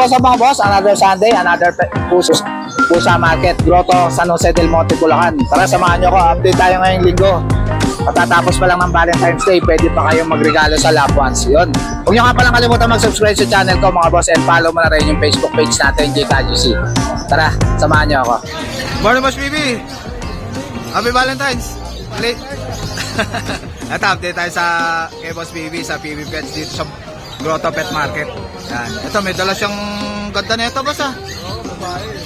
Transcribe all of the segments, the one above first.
what's up mga boss? Another Sunday, another Pusa Market, Grotto, San Jose del Monte, Bulacan. Tara, samahan nyo ko. Update tayo ngayong linggo. Matatapos pa lang ng Valentine's Day, pwede pa kayong magregalo sa loved ones. Yun. Huwag nyo nga palang kalimutan mag-subscribe sa channel ko mga boss, and follow mo na rin yung Facebook page natin, JKGC. Tara, samahan nyo ako. Morning, Boss BB. Happy Valentine's. Late. Ito, update tayo kay Boss BB sa PB Pets dito sa Grotto Pet Market. Yan. Ito, may dala siyang ganda na ito, boss, ah.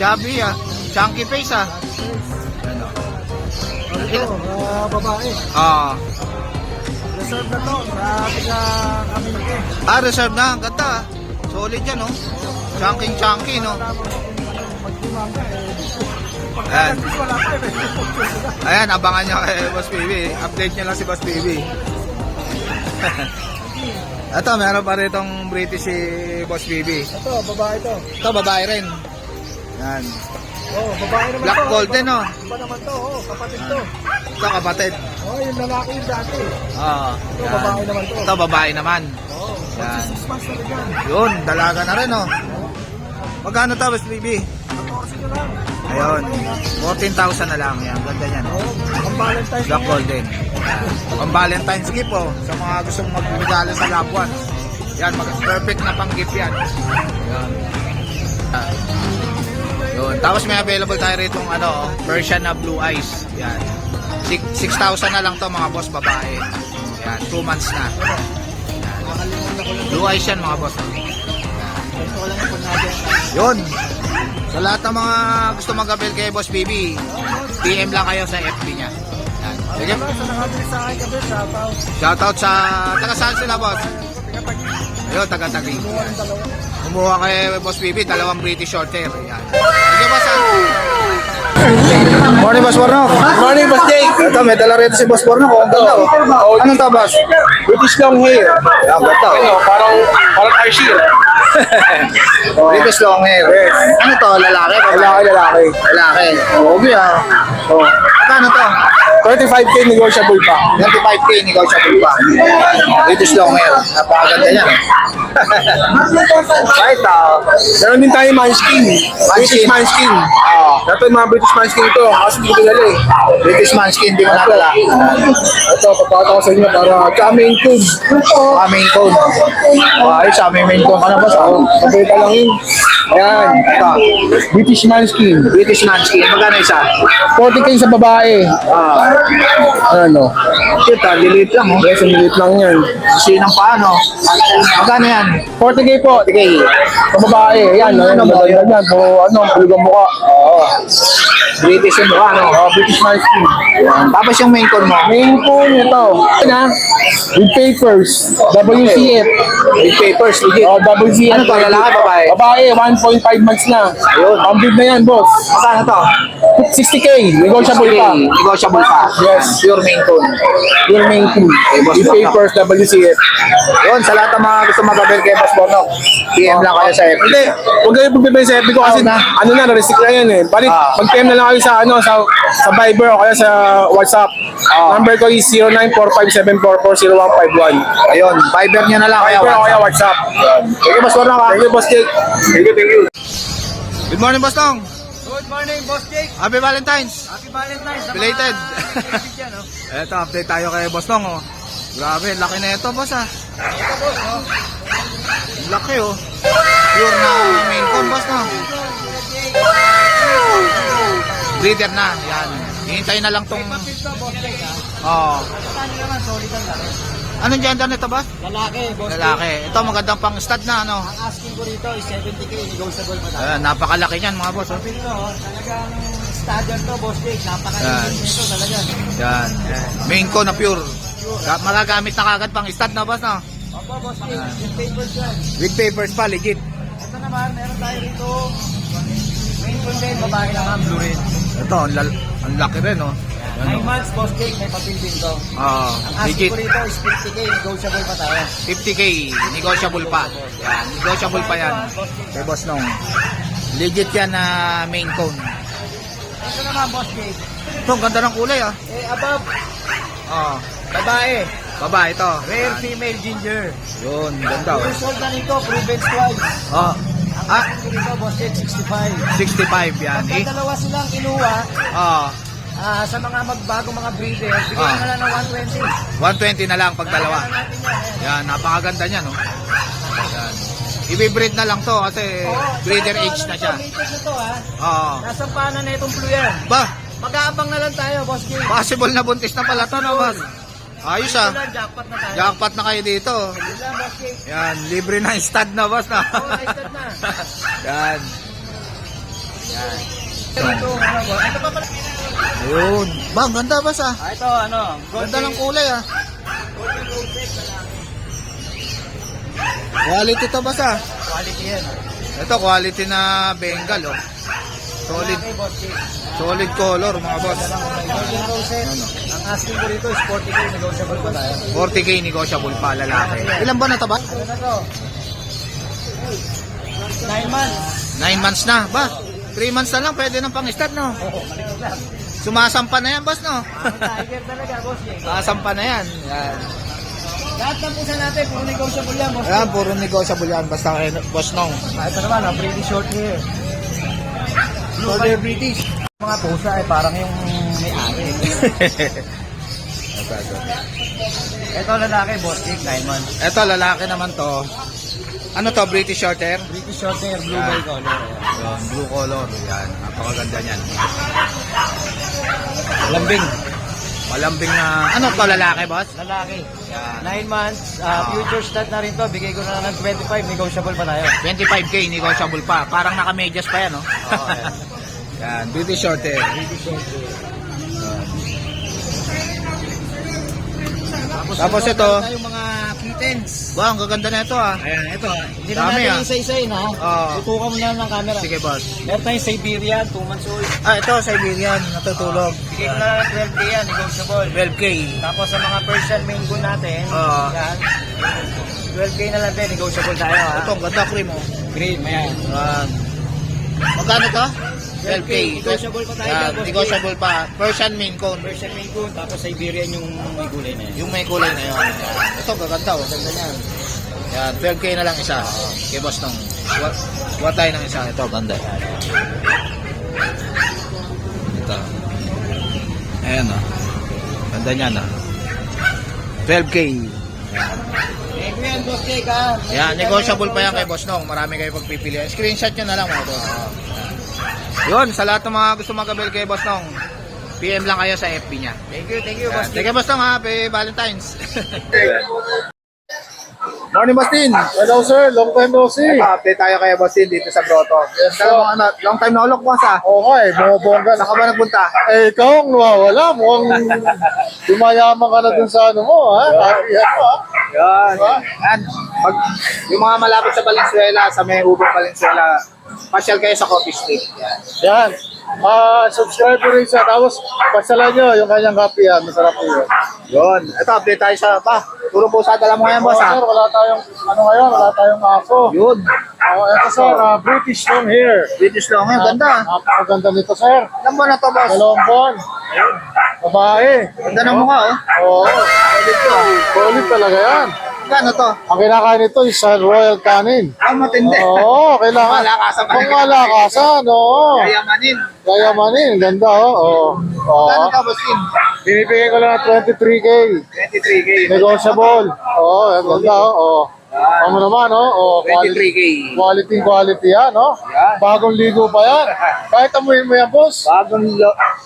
Chubby, ah. Chunky face, ah. Ano? Babae. Ah. Reserve na to. Kami na Ah, reserve na. Ang ganda, ah. Solid yan, oh. Chunky, no? Ayan. Ayan, abangan nyo kay Boss BB. Update nyo lang si Boss BB. Ito, meron pa rin itong British si Boss BB. Ito, babae to. Ito, babae rin. Yan. Oh, babae naman Black to. Golden, oh. Iba naman to. Oh, kapatid to. Ito, kapatid. Oh, yung lalaki yung dati. Oo. Ito, babae naman to. Ito, babae naman. Oh, Yan. 6 months na rin yan. Yun, dalaga na rin, oh. Magkano to, Boss BB? 14 na lang. Ayun, 14,000 na lang. Yan, ganda yan. Oh, ang Valentine's Black na yan. Golden. Ang Valentine's gift, oh. Sa mga gustong magregalo sa loved ones. Yan, perfect na pang gift yan. Yan. Ah. Yun. Tapos may available tayo rito Persian na Blue Eyes. Yan. 6,000 na lang to mga boss, babae. Yan, 2 months na. Yan. Blue Eyes yan mga boss. Yun. Sa lahat ng mga gusto mag-avail kay Boss BB, PM lang kayo sa FB niya. Yan. Sige. Sa nakabili sa akin kami, shoutout. Shoutout sa taga saan sila, boss? Ayun, taga-Taguig. Kumuha kay Boss BB, 2 British Shorthair. Yan. Sige, boss. Morning, Boss Borno. Morning, Boss Jake. Ito, may dala rito si Boss Borno. Oh, ang ganda, oh. Anong to, boss? British long hair. Ang ganda, oh. Parang Arshir. British long hair. Ano to, lalaki? Lalaki. Lalaki. Oh, okay, ah. Oh. Ano to? 35K negotiable pa. 35K, negotiable pa. British long hair. Napakaganda yan. Right, ah. Meron din tayo Manskin. British Manskin. Oh. Ito yung mga British Manskin ito. Kasi hindi ko dala eh. British Manskin, di mo natala. Ito, papakita ko sa inyo para main tube. Main cone. Ay, sa aming main cone. Ano ba sa ako? Papakita lang yun. Ayan. Ito. British Manskin. British Manskin. Magkano isa? 40K sa babae. Ano? Shit, ah. Delete lang, oh. Yes, ang liit lang yan. Sinang paano? Magkano yan? 40K po. Okay. Sa babae. Ayan. Ano mo? Yan. Pulugang mukha. Oo. British yung mukha, no? British Manskin. Tapos yung main cone mo. Main phone ito. Ayan. With papers. WCF. With papers, legit. WCF. Ano to, lalaki, babae? Babae, 1.5 months na. Ayun. Pambid na yan, boss. Magkano to? 60K. Negotiable pa. Negotiable pa. Yes. Pure main cone. Your main phone. boss, With papers, WCF. Yun, sa lahat ng mga gusto mag-avail kay Boss Borno, PM lang kayo sa FB. Hindi, huwag kayo pagbibigay sa FB ko kasi ano na, na-restrict na yan eh. Balik, mag-PM na lang kayo sa sa Viber o kaya sa WhatsApp. Number ko is 0945744051. Ayun, Viber nyo na lang kaya Viber o kaya WhatsApp. WhatsApp. Thank you, Boss Borno. Thank you, Boss Jake. Thank you. Good morning, Boss Tong. Good morning, Boss Jake. Happy Valentine's. Happy Valentine's. Belated. Eto, update tayo kay Boss Tong, oh. Grabe, laki na ito, boss, ah. Laki, oh. Pure na main cone, boss, no? Breeder na, yan. Hihintayin na lang tong... Oo. Anong gender nito, boss? Lalaki, Boss Lalaki. Ito, magandang pang stud na, ano? Ang asking ko rito is 70K, negotiable pa tayo. Ayan, napakalaki niyan, mga boss, oh. Ito, talagang standard to, Boss Jake. Napakalinis nito talaga. Yan. Main cone na pure. Magagamit na kagad pang stud na, boss, no? Opo, Boss Jake. Yung papers yan. With papers pa, legit. Ito naman, meron tayo rito. Main content, babae naman, blue rin. Ito, ang laki rin, oh. 9 months, Boss Jake, may papildin to. Oo, Ang asking legit. ko rito is 50K, negotiable pa tayo. 50K, negotiable pa. Yan, negotiable pa yan. Kay Boss Nong. Legit yan na main cone. Ito naman, Boss Jake. Ito, ang ganda ng kulay, ah. Above, Oo, babae. babae ito. Rare female ginger. Yun, ganda, oh. Years old na nito, proven twice. Oh, Ang Ah, Ito, boss, 65. 65 yan. Pagka dalawa silang kinuha, Oh, sa mga magbagong mga breeder, bigyan na lang ng 120. 120 na lang pag dalawa. Kaya natin yan. Yan, napakaganda niya, no? Yan. I-breed na lang to kasi breeder age na siya. Latest na to, ha. Oo. Nasa paano na itong blue yan. Ba, Mag-aabang na lang tayo, boss Jay. possible na buntis na pala to, no, boss? Ayos Ito ah. lang, jackpot na tayo. Jackpot na kayo dito. Yun lang, boss Jay. Yan, libre na yung stud na, boss, na. Oo, nice na. Yan. Ito, ano, boss? Ito pa pala. Ayun. Ba, ang ganda, boss, ah. Ito, ano, Ganda ng kulay, ah. Quality to, boss, ah. Quality yan. Ito, quality na Bengal, oh. Solid, Okay, boss Jay. solid color, mga boss. Golden Roses. Ang asking ko rito is 40k, negotiable pa tayo. 40k negotiable pa, lalaki. Ilan ba na to, ba? Ano na to? 9 months. 9 months na, ba? 3 months na lang, pwede nang pang-start, no? Oo, malikot lang. Sumasampa na yan, boss, no? Ang tiger talaga, boss Jay. Sumasampa na yan. Yan. Lahat ng pusa natin, puro negotiable yan, boss Jay. Ayan, puro negotiable yan, basta kayo, boss, nong. Ito naman, ang pretty short hair. Blue color British. Mga pusa ay parang yung may-ari. Ito lalaki, boss Jay, 9 months. Ito, lalaki naman to. Ano to, British Shorthair? British short hair, blue Yan. by color. Ayan. Yan, blue color. Yan, napakaganda niyan. Lambing. Malambing na, ano to, lalaki, boss? Lalaki. Yan. 9 months, future stud na rin to. Bigay ko na lang ng 25, negotiable pa tayo. 25k, negotiable pa. Parang naka-medyas pa yan, no? Oo, ayan. Yan, British Shorthair. British short hair. Tapos ito, Yung mga kittens. wow, ang gaganda na ito, ah. Ayan, ito. Hindi na Dami, natin ah. isa-isayin, ha? Oo. Tutukan mo na lang ng camera. Sige, boss. Meron tayong Siberian, 2 months old. Ah, ito, Siberian, natutulog. Bigay ko na lang ng 12k yan, negotiable. 12k. Tapos sa mga Persian main goon natin, Oo. yan. 12k na lang din, negotiable tayo, ha? Ito, ang ganda, cream, oh. Green, ayan. Yan. Magkano to? 12k. Negotiable pa tayo Yan, dyan, boss. negotiable pa. Persian main cone. Persian main goon, tapos Siberian yung may gulay na yan. Yung may kulay na yun. Yan. Ito, gaganda, oh. Ganda niyan. Yan, 12k na lang isa. Kay boss nung. What tayo ng isa. Ito, ganda. Ito. Ayan, oh. Ganda niyan, oh. 12k. Eh, ko yan, boss Jake, ha? Yan, negotiable pa yan kay boss nung. Marami kayo pagpipili. Screenshot nyo na lang, mga boss. Yun, sa lahat ng mga gusto magabel kay boss nung, PM lang kayo sa FB niya. Thank you, Yan. boss Sige, Jake. boss nung, happy Valentine's. Morning, Boss Tin. Hello sir, long time no see. Update tayo kay Boss Tin dito sa Grotto. Yes, Long time na ulok, boss, ah. Okay, bumabongga. Saan ka ba nagpunta? Eh, ikaw ang nawawala. Mukhang dumayaman ka na dun sa ano mo, ha? Happy ako, ha? Yan. Yan. Pag, yung mga malapit sa Valenzuela, sa may ubong Valenzuela, pasyal kayo sa Coffee Street. Yan. Yan. Subscribe ko rin siya. Tapos, pasalan nyo yung kanyang kape, ha? Masarap po yun. Yun. Ito, update tayo sa, puro po sa dala mo ngayon, boss, Sir, ah. wala tayong, ano ngayon, wala tayong aso. Yun. Ito sir, British long hair. British long, ang ganda. Napakaganda nito, sir. Ilan ba na to, boss? 2 buwan. Babae. Ganda ng mukha, oh. Oo. Solid talaga yan. Gano to? Ang kinakain nito is Royal Canin. Ang matindi. Oo, kailangan. Malakasan pa. Kung malakasan, oo. Yayamanin. Yayamanin, ganda, oo. Gano Oo. to, boss, Tin? Binibigay ko lang ng 23K. 23k. Negotiable. Oo, ang ganda, oo. Ano naman, oo. 23k. Quality yan, no? Yan. Bagong ligo pa yan. Kahit amuin mo yan, boss. Bagong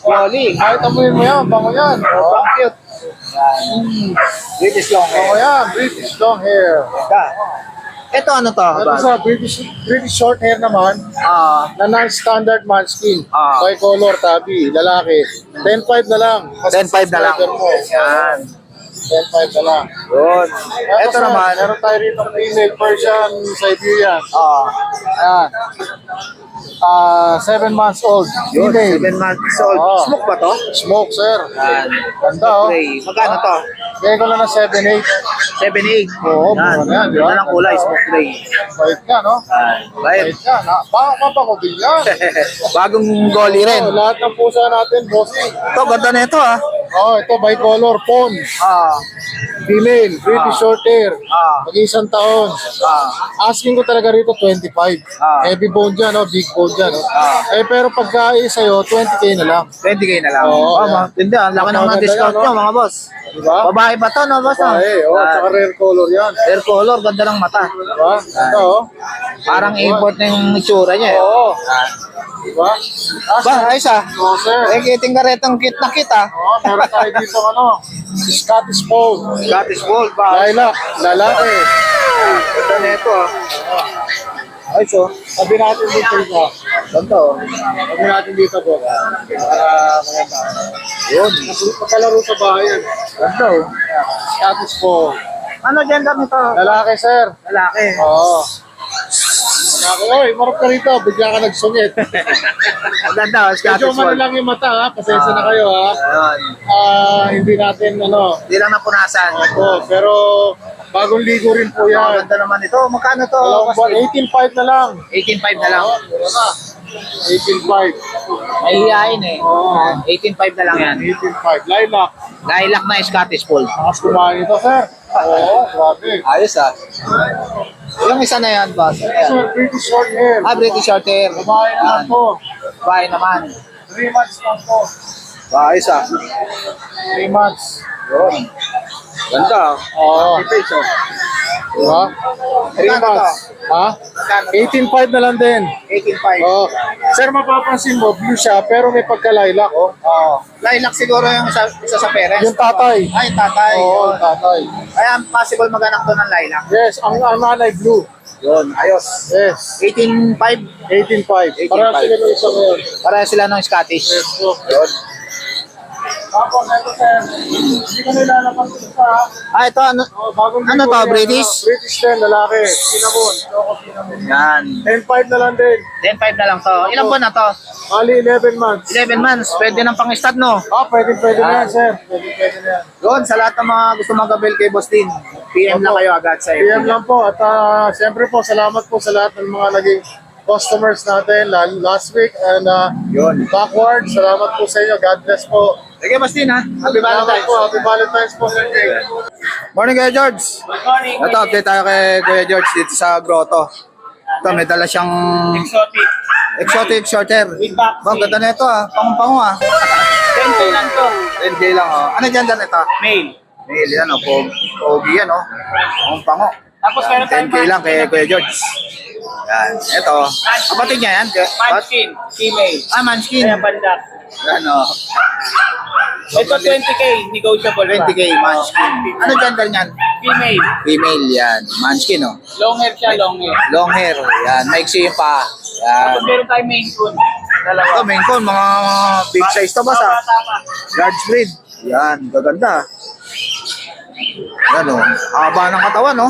loli. Kahit amuin mo yan, bango yan. Oo, Ang cute. British long, bango eh. yan. British long hair. Ganda. Ito, ano to? Ito sa British short hair naman, na non-standard manskin. Bicolor, tabi, lalaki. 10.5 na lang. 10.5 na lang. Subscriber mo. Yan. 10.5 na lang. Yun. Ito sir, naman. meron tayo rito female Persian Siberian. Ayan. 7 months old. Yun, Female. 7 months old. Oo. Smoke ba to? Smoke, sir. Yan. Ganda, oh. Gray. Magkano to? Bigay ko lang ng 7.8. 7.8. Oo, Yan. mura na yan, di ba? Ganda ng kulay, smoke gray. Bait nga, no? Bayad. Bait nga. Baka mabango din yan. Bagong goli rin. Oo, lahat ng pusa natin, bossing. Ito, ganda na ito, ah. Oh, ito bicolor, pon. Ah, Female, British short hair. Ah. Mag-isang taon. Asking ko talaga rito 25. Ah. Heavy bone dyan, no? Big bone dyan. No? Pero pagka sa'yo, 20K na lang. 20K na lang. Oo, Oh, hindi, ang laki ng mga Napakaganda discount yan, nyo, no? mga boss. Diba? Babae ba to, no, boss? no? Tsaka rare color yan. Hair color, ganda ng mata. Diba? Ito, oh. Parang import na yung itsura niya. Eh. Oo. Diba? Ba, ayos ah. Oo, sir. Kiting karetang kit na kit ah. Oo, meron tayo dito, Scottish Fold. Scottish Fold ba? Lilac, lalaki. Ganda na ito ah. Ayos oh. Sabi natin dito ito. Ganda oh. Sabi natin dito po. Maganda. Yun. Pagkalaro sa bahay yan. Ganda oh. Scottish Fold. Ano gender nito? Lalaki, sir. Lalaki. Oo. Lalaki. Oy, marap ka rito. Bigla ka nagsungit. Ganda oh, Medyo Scottish Fold. manilang yung mata, ha? Pasensya na kayo, ha? Ayun. Hindi natin, Hindi lang napunasan. Opo, pero bagong ligo rin po yan. Ganda naman ito. Magkano to? Dalawang buwan, 18.5 na lang. 18.5 na lang. 18.5. Mahihiyain eh. Oo. 18.5 na lang yan. 18.5. Lilac. Lilac na Scottish Fold. Takas kumain ito, sir. Oo, grabe. Ayos ah. Yung isa na yan, boss. Ayan. Sir, British short hair. Ah, British short hair. Babae naman po. Bahay naman. 3 months lang po. Ayos ah. 3 months. Yun. Ganda. Oo. Diba? 3 Magkano months. Ha? 18.5 na lang din. 18.5. Oo. Sir, mapapansin mo, blue siya, pero may pagka-lilac, oh. Oh. Lilac siguro yung isa sa parents. Yung tatay. Ay, tatay. Oo, Yun. tatay. Kaya possible maganak doon ng lilac. Yes, ang nanay blue. Yun, ayos. Yes. 18.5. 18.5. Para sila ng isa ngayon. Para sila ng Scottish. Yes, po. Yun. Tapos, ito, sir. Hindi ka nilalapan ko sa Ah, ito ano? bagong Ano ligo to, yan, British? British din, lalaki. Cinnamon. Choco cinnamon. Yan. 10.5 na lang din. 10.5 na lang to. Ilang buwan na to? Ali, 11 months. 11 months. Pwede ng pang-stud, no? Pwede na yan, sir. Pwede na yan. Yun, sa lahat ng mga gusto mag-avail kay Boss Tin, PM lang kayo agad sa PM lang po. At siyempre po, salamat po sa lahat ng mga naging customers natin last week and Yun. backward. Salamat po sa inyo. God bless po. Sige, Boss Tin, ha? Happy Salamat Valentine's. po. Happy Valentine's po, Sir Jay. Morning, Kuya George. Good morning. Ito, update tayo kay Kuya George dito sa grotto. Ito, may dala siyang exotic short hair. Bang, ganda na ito ah. Pango-pango ah. 10K lang to. 10K lang oh. Ano gender nito? Male. Mail yan oh. Pogi yan oh. Pango-pango. Tapos meron tayong 10K lang kay Kuya George. Yan. Ito. Kapatid niya yan. Munchkin. Female. Ah, Munchkin. Kaya banda. Yan oh. Ito 20K. Negotiable pa. 20K Munchkin. Ano gender niyan? Female. Female yan. Munchkin oh. Long hair siya, long hair. Long hair. Yan. Maiksi yung pa. Yan. Tapos meron tayong Maine Coon. Dalawa. Ito, main con, mga big size to boss ah. Tama. Large breed. Yan, gaganda. Yan o. Haba ng katawan, no?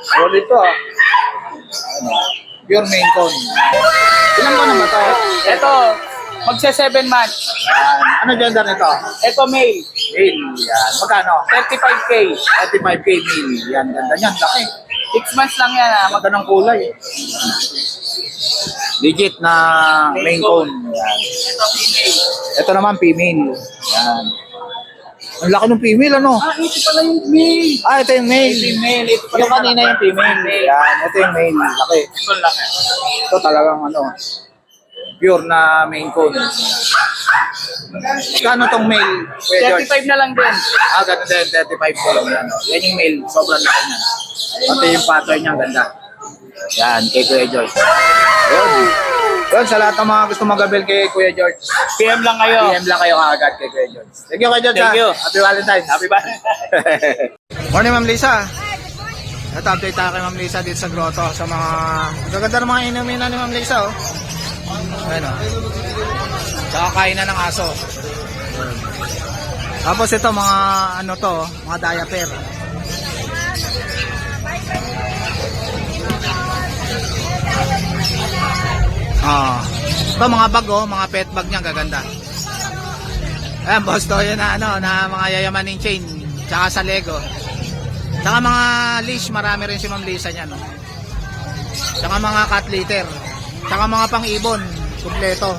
Solid to, ah. Ano, pure main con. Ilan ba naman to? Ito, magsa 7 months. Yan. Ano gender nito? Ito male. Male. Yan. Magkano? 35K. 35K male. Yan, ganda niyan. Laki. 6 months lang yan ha. Maganda ng kulay. Legit na main con. Yan. Ito female. Ito naman, female. Yan. Ang laki ng female, ano? Ito pala yung male. Ah, ito yung male. Female. Ito pala Yung kanina yung female. Yan, ito yung male. Laki. Ito laki. Ito talagang ano, pure na main cone. Kano tong male, Kuya George? 35 na lang din. Ah, ganun din, 35 ko lang yan. Yan yung male, sobrang laki niya. Pati yung pattern niya, ganda. Yan, kay Kuya George. Yun. Yun, sa lahat ng mga gusto mag-avail kay Kuya George, PM lang kayo. PM lang kayo kaagad kay Kuya George. Thank you, Kuya George. Thank ha. you. Happy Valentine's. Happy Valentine's. Morning, Ma'am Lisa. Ito, update tayo kay Ma'am Lisa dito sa grotto sa mga... Gaganda ng mga inuminan ni Ma'am Lisa, oh. Ayan, oh. Tsaka kainan ng aso. Tapos ito, mga ano to, oh, mga diaper. Ito, mga bag, oh, mga pet bag niya, gaganda. Ayan, boss to, yun na, ano, na mga yayamaning chain. Tsaka sa Lego. Tsaka mga leash, marami rin si Ma'am Lisa niya, no? Tsaka mga cat litter. Tsaka mga pang-ibon, kumpleto.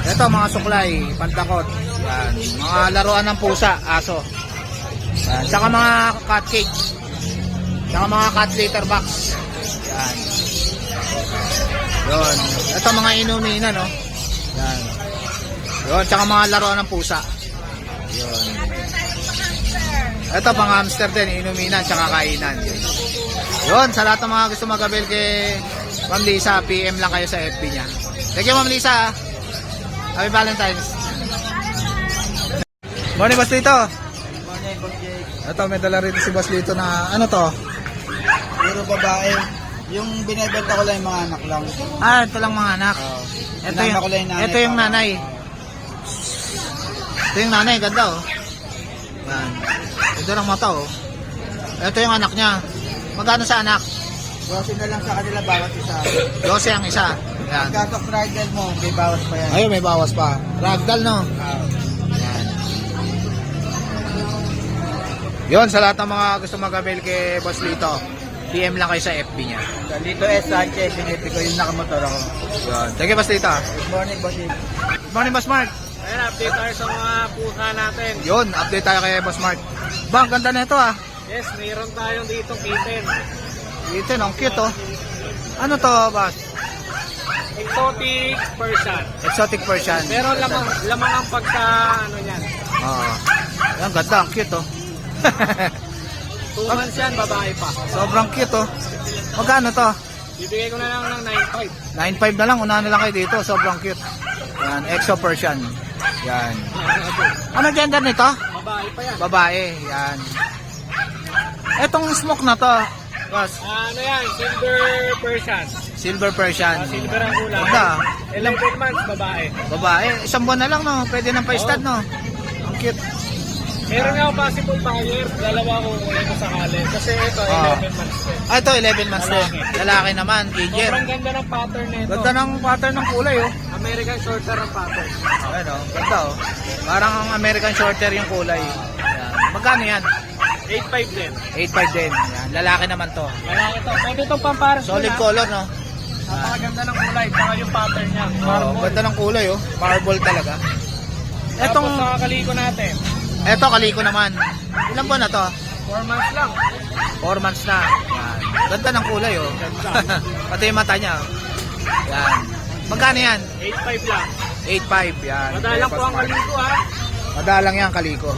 Ito, mga suklay, pantakot. Yan. Mga laruan ng pusa, aso. Yan. Tsaka mga cat cake. Tsaka mga cat litter box. Yan. Yun. Ito mga inuminan, no? Yan. Yun. Tsaka mga laruan ng pusa. Yun. Ito pang hamster din, inuminan, tsaka kainan. Yun. Sa lahat ng mga gusto mag-avail kay Ma'am Lisa, PM lang kayo sa FB niya. Thank you, Ma'am Lisa. Happy Valentine's. Morning, Boss Lito. Morning, Boss Jake. Ito, may dala rito si Boss Lito na, ano to? Puro babae. Yung binibenta ko lang yung mga anak lang. Ah, ito lang mga anak. Ito Sinama yung, ko lang yung nanay. ito yung nanay. Ito yung nanay, ganda oh. Yan. Ito lang mata oh. Ito yung anak niya. Magkano sa anak? 12 na lang sa kanila bawat isa. 12 ang isa. Yan. Pagkatok bridal mo, may bawas pa yan. Ayun, may bawas pa. Ragdoll, no? Yan. Yun, sa lahat ng mga gusto mag-avail kay Boss Lito, PM lang kayo sa FB niya. Dito Sanchez, pinipi ko yung nakamotor ako. Yun. Thank you, Boss Lito. Good morning, Boss Jake. Good morning, Boss Mark. Ayan, update tayo sa mga pusa natin. Yun, update tayo kay Boss Mark. Bang, ganda na ito ah. Yes, mayroon tayong dito kitten. Ito, ang cute oh. Ano to, Boss? Exotic Persian. Exotic Persian. Pero lamang ang pagka ano yan. Oo. Ang ganda, ang cute oh. 2 months yan, babae pa. Sobrang cute oh. Magkano to? Bibigay ko na lang ng 9.5. 9.5 na lang, unahan na lang kayo dito. Sobrang cute. Yan, Exo Persian. Yan. Ano gender nito? Babae pa yan. Babae. Yan. Etong smoke na to, Boss. Ano yan, Silver Persian. Silver Persian. Silver ang kulay. Ganda. 11 months, babae. Babae. Isang buwan na lang, no? Pwede nang pa-stud, no? Ang cute. Meron nga ako possible buyer. Dalawa ko kung sakali. Kasi ito, 11 months din. Ah, ito, 11 months din. Lalaki naman, ginger. Sobrang ganda ng pattern nito. Ganda ng pattern ng kulay, oh. American Shorter ang pattern. Ano, ganda, oh. Parang ang American Shorter yung kulay. Yan. Magkano yan? 8.5 din. 8.5 din. Yan. Lalaki naman to. Lalaki to. Pwede itong pamparas ko Solid na. color, no? Napakaganda ng kulay. Saka yung pattern niya. Oh, Marble. ganda ng kulay, oh. Marble talaga. Tapos Etong, sa kaliko natin. eto, kaliko naman. Ilang buwan na to? 4 months lang. 4 months na. Yan. Ganda ng kulay, oh. Pati yung mata niya, oh. Yan. Magkano yan? 8.5 lang. 8.5, yan. Madalang po ang kaliko ha. Madalang yan, kaliko.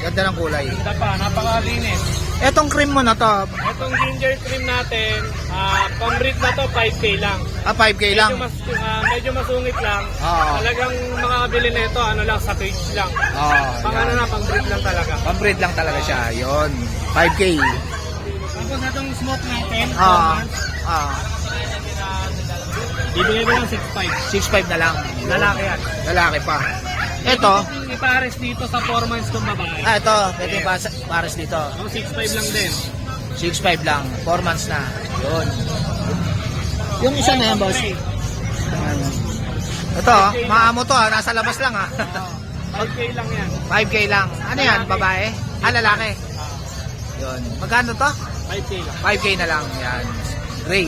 Ganda ng kulay. Ganda pa. Napakalinis. Etong cream mo na to, Itong ginger cream natin, pang-breed na to 5K lang. 5K lang. Medyo masungit lang. Oo. Talagang makakabili nito ano lang sa page lang. Oh, Pang ano na, pang-breed lang talaga. pang-breed lang talaga siya. Yon. 5K. Tapos itong smoke natin, Ah. Ah. bibigay ko lang 6.5. 6.5 na lang. Lalaki yan. Lalaki pa. Ito. Ipares dito sa 4 months kung babae. Ah, ito. Pwede yung pares dito. Ang 6.5 lang din. 6.5 lang. 4 months na. Yun. Yung isa na yan, boss. Ito, maamo to ha. Nasa labas lang ha. 5K lang yan. 5K lang. Ano yan? Babae? Ah, lalaki. Yun. Magkano to? 5K lang. 5K na lang. Yan. Gray.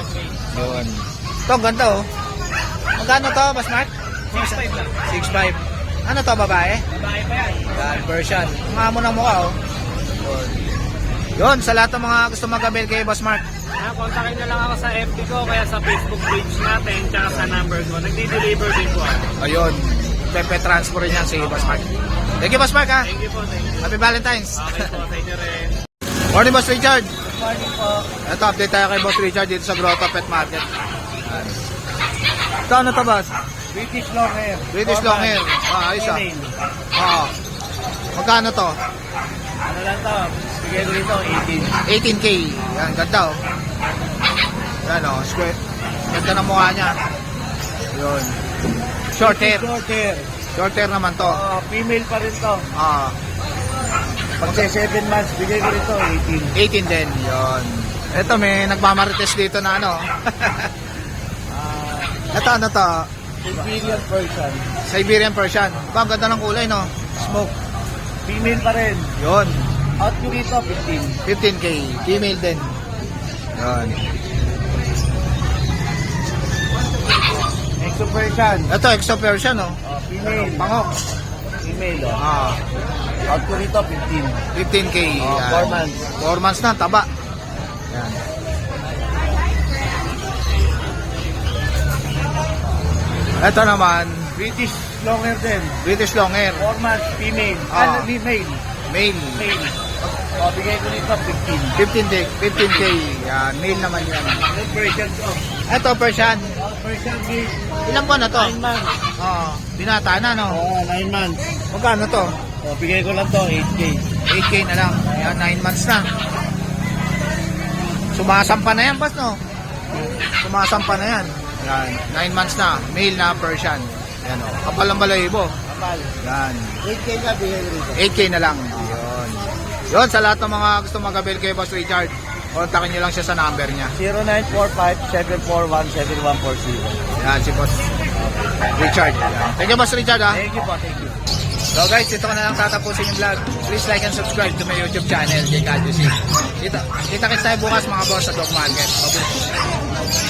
Okay. Yun. Ito, ang ganda oh. Magkano to, Boss Mark? 6.5 lang. 6.5. Ano to, babae? Babae pa yan. Yan, version. Maamo ng mukha oh. Yun. Yun, sa lahat ng mga gusto mag-avail kay Boss Mark. Kontakin na lang ako sa FB ko, kaya sa Facebook page natin, tsaka sa number ko. Nagdi-deliver din ko ako. Ayun. Pepe transfer niyan si Boss Mark. Thank you, Boss Mark ha. Thank you po, thank you. Happy Valentine's. Okay po, sa inyo rin. Morning, Boss Richard. Good morning po. Ito, update tayo kay Boss Richard dito sa Grotto Pet Market. Ito, ano to, Boss? British long hair. British long hair. Ah, ayos ah. Female. Oo. Magkano to? Ano lang to? Bigay ko dito, 18K. Yan, ganda oh. Yan oh, square. Ganda ng mukha niya. Yun. Short hair. 18. Short hair. Short hair naman to. Female pa rin to. Ah, Pagka 7 months, bigay ko dito, 18. 18 din. Yun. Ito, may nagmamarites dito na ano. Ito, ano to? Siberian Persian. Siberian Persian. Ba, ang ganda ng kulay, no? Smoke. Female pa rin. Yun. Out ko dito, 15. 15K. Female din. Yun. Exo Persian. Ito, Exo Persian, no? Female. Pangok. Female, oh. Ah, Out ko rito, 15. 15K. Oh, Yan. 4 months. 4 months na, taba. Yan. Ito naman, British longer din. British long hair. 4 months, female. Ah. Female. Male. Male. O, bigay ko nito, 15. 15K. Yan, male naman yan. Good Persian to. Ito, Persian. Persian male. Ilan buwan na to? 9 months. Binata na, no? Oo, 9 months. Magkano to? O, bigay ko lang to, 8K. 8K na lang. Yan, 9 months na. Sumasampa na yan, boss, no? Sumasampa na yan. Yan, 9 months na. Male na Persian. Yan, o. Kapal ang balahibo. Kapal. Yan. 8K na, bigay ko rito. 8K na lang. Yun. Yun, sa lahat ng mga gusto mag-avail kay Boss Richard, kontakin nyo lang siya sa number niya. 0945-741-7140. Yan, si Boss Richard. Yan. Thank you, Boss Richard, ha? Thank you po, thank you. So guys, ito ko na lang tatapusin yung vlog. Please like and subscribe to my YouTube channel, Jake Adjusi. Kita-kits tayo bukas mga boss sa Dog Market. Bye-bye.